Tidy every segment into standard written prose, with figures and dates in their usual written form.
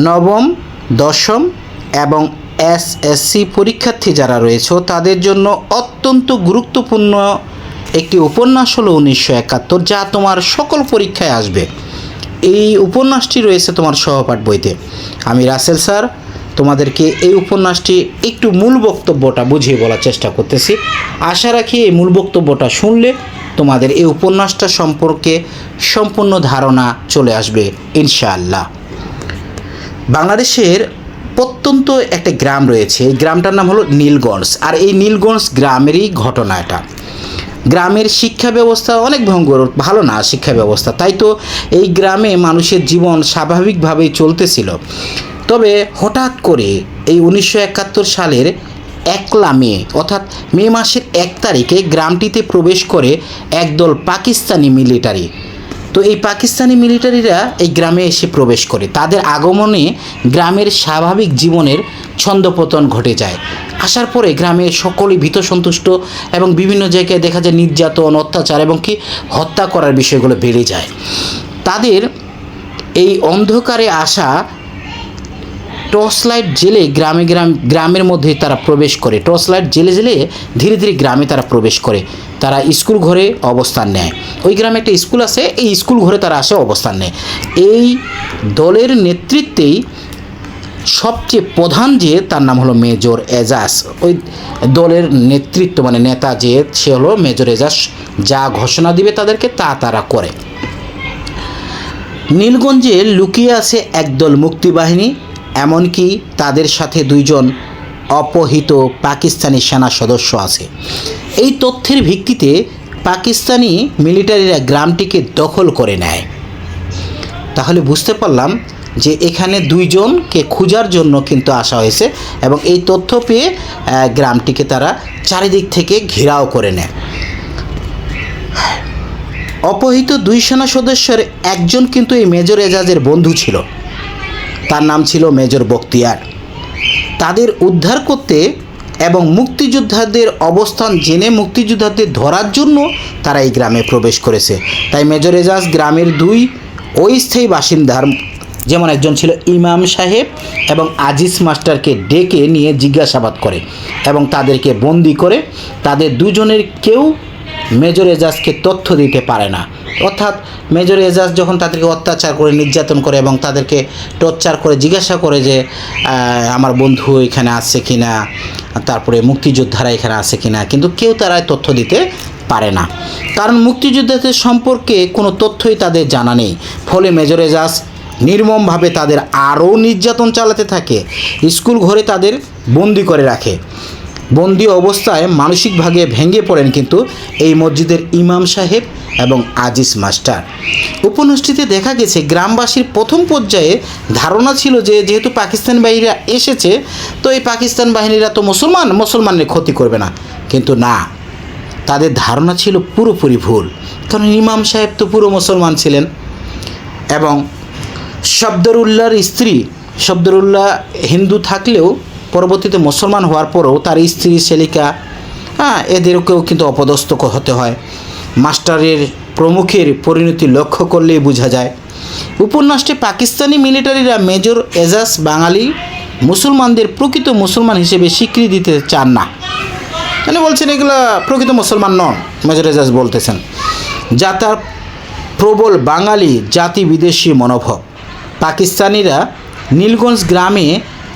নবম, দশম এবং এসএসসি পরীক্ষার্থী যারা রয়েছে তাদের জন্য অত্যন্ত গুরুত্বপূর্ণ একটি উপন্যাস হলো 1971, যা তোমার সকল পরীক্ষায় আসবে। এই উপন্যাসটি রয়েছে তোমার সহপাঠ বইতে। আমি রাসেল স্যার তোমাদেরকে এই উপন্যাসটি একটু মূল বক্তব্যটা বুঝিয়ে বলার চেষ্টা করতেছি। আশা রাখি এই মূল বক্তব্যটা শুনলে তোমাদের এই উপন্যাসটা সম্পর্কে সম্পূর্ণ ধারণা চলে আসবে ইনশাআল্লাহ। বাংলাদেশের প্রত্যন্ত একটা গ্রাম রয়েছে, এই গ্রামটার নাম হলো নীলগঞ্জ। আর এই নীলগঞ্জ গ্রামেরই ঘটনা এটা। গ্রামের শিক্ষা ব্যবস্থা অনেক ভঙ্গুর, ভালো না শিক্ষা ব্যবস্থা, তাই তো এই গ্রামে মানুষের জীবন স্বাভাবিকভাবেই চলতেছিল। তবে হঠাৎ করে এই 1971 সালের 1 মে অর্থাৎ মে মাসের 1 তারিখে গ্রামটিতে প্রবেশ করে একদল পাকিস্তানি মিলিটারি। তো এই পাকিস্তানি মিলিটারিরা এই গ্রামে এসে প্রবেশ করে। তাদের আগমনে গ্রামের স্বাভাবিক জীবনের ছন্দপতন ঘটে যায়। আসার পরে গ্রামে সকলেই ভীত সন্তুষ্ট এবং বিভিন্ন জায়গায় দেখা যায় নির্যাতন, অত্যাচার এবং কি হত্যা করার বিষয়গুলো বেড়ে যায়। তাদের এই অন্ধকারে আসা টর্চ লাইট জেলে গ্রামের মধ্যে তারা প্রবেশ করে। টর্চ লাইট জেলে ধীরে ধীরে গ্রামে তারা প্রবেশ করে। তারা স্কুল ঘরে অবস্থান নেয়। ওই গ্রামে একটা স্কুল আছে, এই স্কুল ঘরে তারা আসে অবস্থান নেয়। এই দলের নেতৃত্বেই সবচেয়ে প্রধান যে তার নাম হলো মেজর এজাজ। ওই দলের নেতৃত্ব মানে নেতা যে সে হলো মেজর এজাজ। যা ঘোষণা দিবে তাদেরকে তা তারা করে। নীলগঞ্জে লুকিয়ে আছে একদল মুক্তিবাহিনী, এমনকি তাদের সাথে 2 জন অপহৃত পাকিস্তানি সেনা সদস্য আছে। এই তথ্যের ভিত্তিতে পাকিস্তানি মিলিটারিরা গ্রামটিকে দখল করে নেয়। তাহলে বুঝতে পারলাম যে এখানে 2 জনকে খোঁজার জন্য কিন্তু আসা হয়েছে এবং এই তথ্য পেয়ে গ্রামটিকে তারা চারিদিক থেকে ঘেরাও করে নেয়। অপহৃত 2 সেনা সদস্যের একজন কিন্তু এই মেজর এজাজের বন্ধু ছিল, তার নাম ছিল মেজর বখতিয়ার। তাদের উদ্ধার করতে এবং মুক্তিযোদ্ধাদের অবস্থান জেনে মুক্তিযোদ্ধাদের ধরার জন্য তারা এই গ্রামে প্রবেশ করেছে। তাই মেজর এজাজ গ্রামের 2 অস্থায়ী বাসিন্দার, যেমন একজন ছিল ইমাম সাহেব এবং আজিজ মাস্টারকে ডেকে নিয়ে জিজ্ঞাসাবাদ করে এবং তাদেরকে বন্দি করে। তাদের 2 জনের কেউ মেজর এজাজকে তথ্য দিতে পারে না। অর্থাৎ মেজর এজাজ যখন তাদেরকে অত্যাচার করে, নির্যাতন করে এবং তাদেরকে টর্চার করে জিজ্ঞাসা করে যে আমার বন্ধু এখানে আছে কি না, তারপরে মুক্তিযোদ্ধারা এখানে আছে কি না, কিন্তু কেউ তারাই তথ্য দিতে পারে না, কারণ মুক্তিযোদ্ধাদের সম্পর্কে কোনো তথ্যই তাদের জানা নেই। ফলে মেজর এজাজ নির্মমভাবে তাদের আরও নির্যাতন চালাতে থাকে। স্কুল ঘরে তাদের বন্দি করে রাখে। বন্দি অবস্থায় মানসিকভাবে ভেঙে পড়েন কিন্তু এই মসজিদের ইমাম সাহেব এবং আজিজ মাস্টার। উপন্যাসটিতে দেখা গেছে গ্রামবাসীর প্রথম পর্যায়ে ধারণা ছিল যে যেহেতু পাকিস্তান বাহিনীরা এসেছে তো এই পাকিস্তান বাহিনীরা তো মুসলমানের ক্ষতি করবে না, কিন্তু না, তাদের ধারণা ছিল পুরোপুরি ভুল। কারণ ইমাম সাহেব তো পুরো মুসলমান ছিলেন এবং শব্দরুল্লাহর স্ত্রী, শব্দরুল্লাহ হিন্দু থাকলেও পরবর্তীতে মুসলমান হওয়ার পরেও তার স্ত্রী সেলিকা, এদেরকেও কিন্তু অপদস্থ হতে হয়। মাস্টারের প্রমুখের পরিণতি লক্ষ্য করলেই বোঝা যায়। উপন্যাসটি পাকিস্তানি মিলিটারিরা মেজর এজাজ বাঙালি মুসলমানদের প্রকৃত মুসলমান হিসেবে স্বীকৃতি দিতে চান না। মানে বলছেন এগুলো প্রকৃত মুসলমান নন, মেজর এজাজ বলতেছেন, যা তার প্রবল বাঙালি জাতি বিদেশি মনোভাব। পাকিস্তানিরা নীলগঞ্জ গ্রামে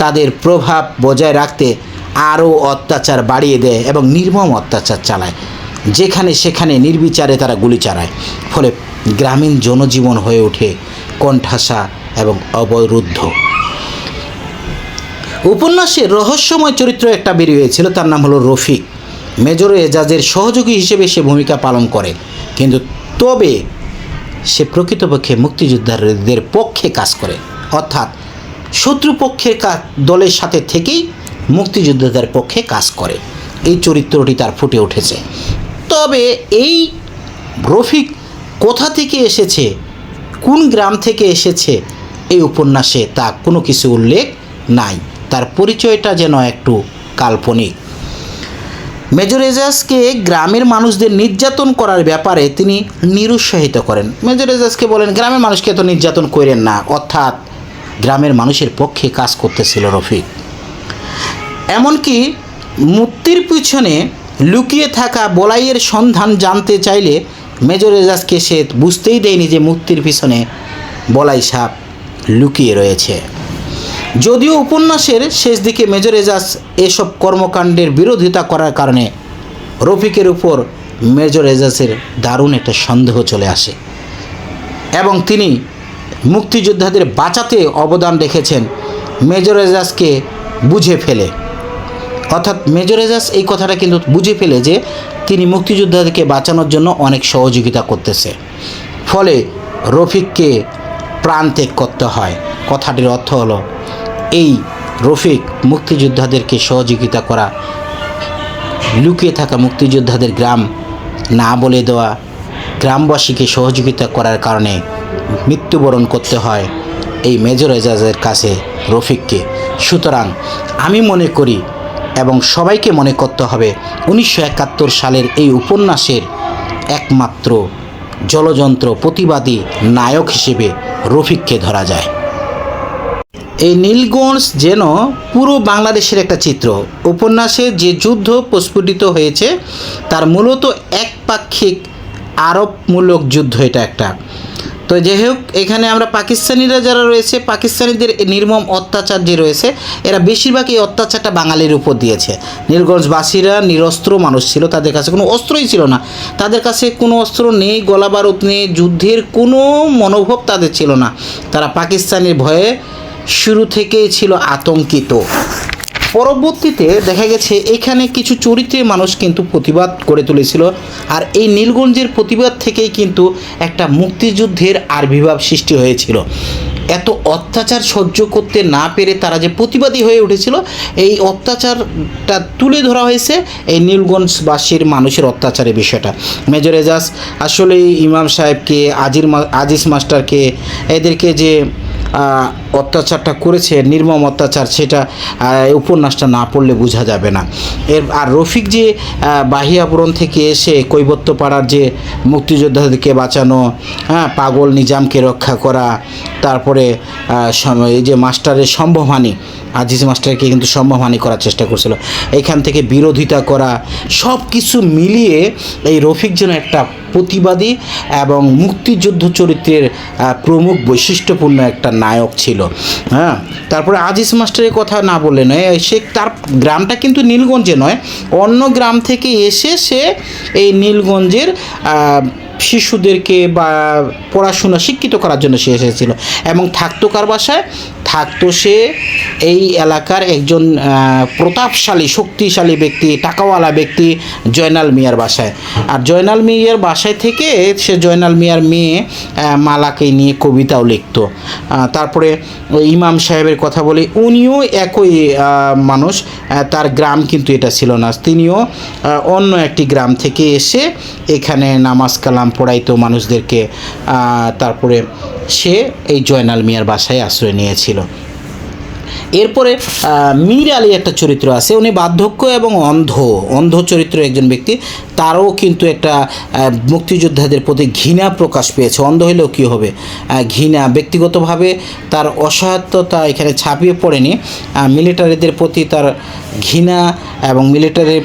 তাদের প্রভাব বজায় রাখতে আরও অত্যাচার বাড়িয়ে দেয় এবং নির্মম অত্যাচার চালায়। যেখানে সেখানে নির্বিচারে তারা গুলি চালায়। ফলে গ্রামীণ জনজীবন হয়ে ওঠে কণ্ঠাসা এবং অবরুদ্ধ। উপন্যাসের রহস্যময় চরিত্র একটা বেরিয়ে হয়েছিল, তার নাম হলো রফিক। মেজর এজাজের সহযোগী হিসেবে সে ভূমিকা পালন করে, কিন্তু তবে সে প্রকৃতপক্ষে মুক্তিযোদ্ধাদের পক্ষে কাজ করে, অর্থাৎ শত্রুপক্ষের দলের সাথে থেকেই মুক্তিযোদ্ধাদের পক্ষে কাজ করে। এই চরিত্রটি তার ফুটে উঠেছে। তবে এই রফিক কোথা থেকে এসেছে, কোন গ্রাম থেকে এসেছে, এই উপন্যাসে তা কোনো কিছু উল্লেখ নাই। তার পরিচয়টা যেন একটু কাল্পনিক। মেজর এজাজকে গ্রামের মানুষদের নির্যাতন করার ব্যাপারে তিনি নিরুৎসাহিত করেন। মেজর এজাজকে বলেন গ্রামের মানুষকে এত নির্যাতন করেন না, অর্থাৎ গ্রামের মানুষের পক্ষে কাজ করতেছিল রফিক। এমনকি মূর্তির পিছনে লুকিয়ে থাকা বলাইয়ের সন্ধান জানতে চাইলে মেজর এজাজকে সে বুঝতেই দেয়নি যে মূর্তির পিছনে বলাই সাপ লুকিয়ে রয়েছে। যদিও উপন্যাসের শেষ দিকে মেজর এজাজ এসব কর্মকাণ্ডের বিরোধিতা করার কারণে রফিকের উপর মেজর এজাজের দারুণ একটা সন্দেহ চলে আসে এবং তিনি মুক্তিযোদ্ধাদের বাঁচাতে অবদান রেখেছেন মেজর এজাজকে বুঝে ফেলে। অর্থাৎ মেজর এজাজ এই কথাটা কিন্তু বুঝে ফেলে যে তিনি মুক্তিযোদ্ধাদেরকে বাঁচানোর জন্য অনেক সহযোগিতা করতেছে, ফলে রফিককে প্রাণত্যাগ করতে হয়। কথাটির অর্থ হলো এই রফিক মুক্তিযোদ্ধাদেরকে সহযোগিতা করা, লুকিয়ে থাকা মুক্তিযোদ্ধাদের গ্রাম না বলে দেওয়া, গ্রামবাসীকে সহযোগিতা করার কারণে মৃত্যুবরণ করতে হয় এই মেজর এজাজের কাছে রফিককে। সুতরাং আমি মনে করি এবং সবাইকে মনে করতে হবে 1971 সালের এই উপন্যাসের একমাত্র জলযন্ত্র প্রতিবাদী নায়ক হিসেবে রফিককে ধরা যায়। এই নীলগঞ্জ যেন পুরো বাংলাদেশের একটা চিত্র। উপন্যাসে যে যুদ্ধ প্রস্ফুটিত হয়েছে তার মূলত একপাক্ষিক আরবমূলক যুদ্ধ এটা একটা। তো যাই হোক, এখানে আমরা পাকিস্তানিরা যারা রয়েছে, পাকিস্তানিদের নির্মম অত্যাচার যে রয়েছে, এরা বেশিরভাগ এই অত্যাচারটা বাঙালির উপর দিয়েছে। নীলগঞ্জবাসীরা নিরস্ত্র মানুষ ছিল, তাদের কাছে কোনো অস্ত্রই ছিল না, তাদের কাছে কোনো অস্ত্র নেই, গোলাবারুদ নেই, যুদ্ধের কোনো মনোভাব তাদের ছিল না। তারা পাকিস্তানের ভয়ে শুরু থেকেই ছিল আতঙ্কিত। পরবর্তীতে দেখা গেছে এখানে কিছু চরিত্রের মানুষ কিন্তু প্রতিবাদ করে তুলেছিল, আর এই নীলগঞ্জের প্রতিবাদ থেকেই কিন্তু একটা মুক্তিযুদ্ধের আবির্ভাব সৃষ্টি হয়েছিল। এত অত্যাচার সহ্য করতে না পেরে তারা যে প্রতিবাদী হয়ে উঠেছিল, এই অত্যাচারটা তুলে ধরা হয়েছে এই নীলগঞ্জবাসীর মানুষের অত্যাচারের বিষয়টা। মেজর এজাজ আসলে ইমাম সাহেবকে, আজিজ মাস্টারকে, এদেরকে যে অত্যাচারটা করেছে, নির্মম অত্যাচার, সেটা উপন্যাসটা না পড়লে বোঝা যাবে না। আর রফিক যে বাহিয়াপুরন থেকে এসে কৈবত্যপাড়ার যে মুক্তিযোদ্ধাদেরকে বাঁচানো, পাগল নিজামকে রক্ষা করা, তারপরে এই যে মাস্টারের সম্ভবহানি, আজিজ মাস্টারকে কিন্তু সম্ভবহানি করার চেষ্টা করছিল, এখান থেকে বিরোধিতা করা, সব কিছু মিলিয়ে এই রফিক যেন একটা প্রতিবাদী এবং মুক্তিযুদ্ধ চরিত্রের প্রমুখ বৈশিষ্ট্যপূর্ণ একটা নায়ক ছিল। তারপরে আজিজ মাস্টারের কথা না বললে নয়, সে তার গ্রামটা কিন্তু নীলগঞ্জে নয়, অন্য গ্রাম থেকে এসে সে এই নীলগঞ্জের শিশুদেরকে বা পড়াশোনা শিক্ষিত করার জন্য সে এসেছিল এবং থাকতো কার বাসায়? থাকতো সে এই এলাকার একজন প্রতাপশালী শক্তিশালী ব্যক্তি, টাকাওয়ালা ব্যক্তি জয়নাল মিয়ার বাসায়। আর জয়নাল মিয়ার বাসায় থেকে সে জয়নাল মিয়ার মেয়ে মালাকে নিয়ে কবিতাও লিখত। তারপরে ইমাম সাহেবের কথা বলি, উনিও একই মানুষ, তার গ্রাম কিন্তু এটা ছিল না, তিনিও অন্য একটি গ্রাম থেকে এসে এখানে নামাজ কালাম পড়াইতো মানুষদেরকে। তারপরে সে এই জয়নাল মিয়ার বাসায় আশ্রয় নিয়েছিল। এরপরে মীর আলী একটা চরিত্র আছে, উনি বার্ধক্য এবং অন্ধ চরিত্র একজন ব্যক্তি, তারও কিন্তু একটা মুক্তিযোদ্ধাদের প্রতি ঘৃণা প্রকাশ পেয়েছে। অন্ধ হলেও কী হবে, ঘৃণা, ব্যক্তিগতভাবে তার অসহায়তা এখানে ছাপিয়ে পড়েনি, মিলিটারিদের প্রতি তার ঘৃণা এবং মিলিটারির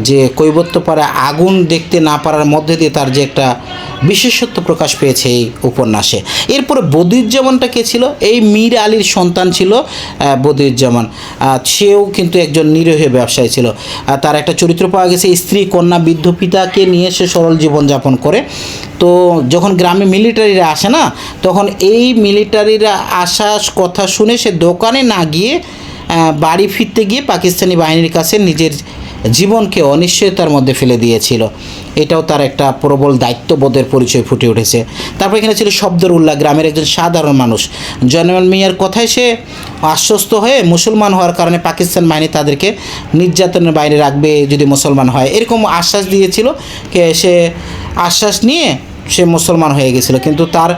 যে কৈবত্যপাড়া আগুন দেখতে না পারার মধ্যে দিয়ে তার যে একটা বিশেষত্ব প্রকাশ পেয়েছে এই উপন্যাসে। এরপরে বদিউজ্জামানটা কে ছিল? এই মীর আলীর সন্তান ছিল বদিউজ্জামান, সেও কিন্তু একজন নিরীহ ব্যবসায়ী ছিল। তার একটা চরিত্র পাওয়া গেছে, স্ত্রী কন্যা বৃদ্ধ পিতাকে নিয়ে সে সরল জীবনযাপন করে। তো যখন গ্রামে মিলিটারিরা আসে না, তখন এই মিলিটারিরা আসার কথা শুনে সে দোকানে না গিয়ে বাড়ি ফিরতে গিয়ে পাকিস্তানি বাহিনীর কাছে নিজের জীবনকে অনিশ্চয়তার মধ্যে ফেলে দিয়েছিল। এটাও তার একটা প্রবল দায়িত্ববোধের পরিচয় ফুটে উঠেছে। তারপর এখানে ছিল শব্দরুল্লাহ, গ্রামের একজন সাধারণ মানুষ। জয়নাল মিয়ার কথায় সে আশ্বস্ত হয়ে মুসলমান হওয়ার কারণে পাকিস্তান বাহিনী তাদেরকে নির্যাতনের বাইরে রাখবে যদি মুসলমান হয়, এরকম আশ্বাস দিয়েছিল। সে আশ্বাস নিয়ে সে মুসলমান হয়ে গেছিল, কিন্তু তার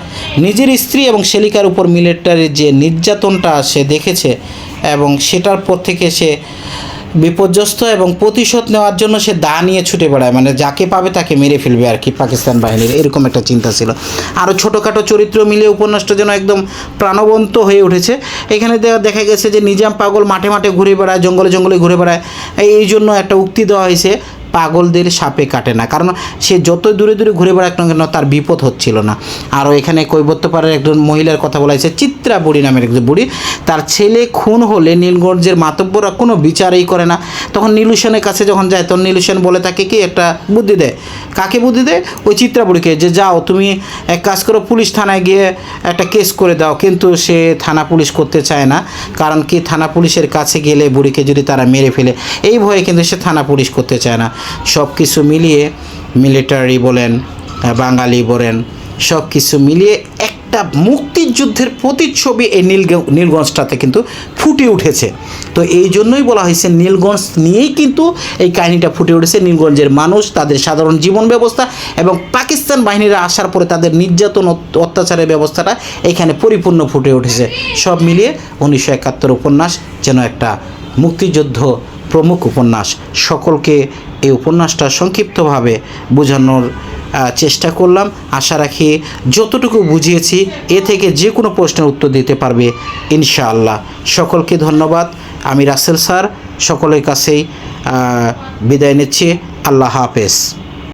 নিজের স্ত্রী এবং সেলিকার উপর মিলিটারির যে নির্যাতনটা সে দেখেছে এবং সেটার পর থেকে সে বিপর্যস্ত এবং প্রতিশোধ নেওয়ার জন্য সে দা নিয়ে ছুটে বেড়ায়, মানে যাকে পাবে তাকে মেরে ফেলবে আর কি পাকিস্তান বাহিনীর, এরকম একটা চিন্তা ছিল। আরও ছোটোখাটো চরিত্র মিলিয়ে উপন্যাসটা যেন একদম প্রাণবন্ত হয়ে উঠেছে। এখানে দেখা গেছে যে নিজাম পাগল মাঠে মাঠে ঘুরে বেড়ায়, জঙ্গলে জঙ্গলে ঘুরে বেড়ায়, এই জন্য একটা উক্তি দেওয়া হয়েছে, পাগলদের সাপে কাটে না, কারণ সে যতই দূরে দূরে ঘুরে বেড়াক না কেন তার বিপদ হচ্ছিল না। আরও এখানে কৈবর্তপাড়ার একজন মহিলার কথা বলা হয়েছে, চিত্রা বুড়ি নামের একজন বুড়ি, তার ছেলে খুন হলে নীলগঞ্জের মাতব্বররা কোনো বিচারই করে না। তখন নীলু সেনের কাছে যখন যায় তখন নীলু সেন বলে তাকে কি একটা বুদ্ধি দেয়, কাকে বুদ্ধি দেয়? ওই চিত্রা বুড়িকে, যে যাও তুমি এক কাজ করো, পুলিশ থানায় গিয়ে একটা কেস করে দাও। কিন্তু সে থানা পুলিশ করতে চায় না, কারণ কি থানা পুলিশের কাছে গেলে বুড়িকে যদি তারা মেরে ফেলে, এই ভয়ে কিন্তু সে থানা পুলিশ করতে চায় না। সব কিছু মিলিয়ে মিলিটারি বলেন, বাঙালি বলেন, সব কিছু মিলিয়ে একটা মুক্তিযুদ্ধের প্রতিচ্ছবি এই নীলগঞ্জটাতে কিন্তু ফুটে উঠেছে। তো এই জন্যই বলা হয়েছে নীলগঞ্জ নিয়েই কিন্তু এই কাহিনিটা ফুটে উঠেছে। নীলগঞ্জের মানুষ, তাদের সাধারণ জীবন ব্যবস্থা এবং পাকিস্তান বাহিনীরা আসার পরে তাদের নির্যাতন অত্যাচারের ব্যবস্থাটা এখানে পরিপূর্ণ ফুটে উঠেছে। সব মিলিয়ে 1971 উপন্যাস যেন একটা মুক্তিযুদ্ধ প্রমুখ উপন্যাস। সকলকে এই উপন্যাসটা সংক্ষিপ্তভাবে বোঝানোর চেষ্টা করলাম। আশা রাখি যতটুকু বুঝিয়েছি এ থেকে যে কোনো প্রশ্নের উত্তর দিতে পারবে ইনশাআল্লাহ। সকলকে ধন্যবাদ। আমি রাসেল স্যার সকলের কাছেই বিদায় নিচ্ছি। আল্লাহ হাফেজ।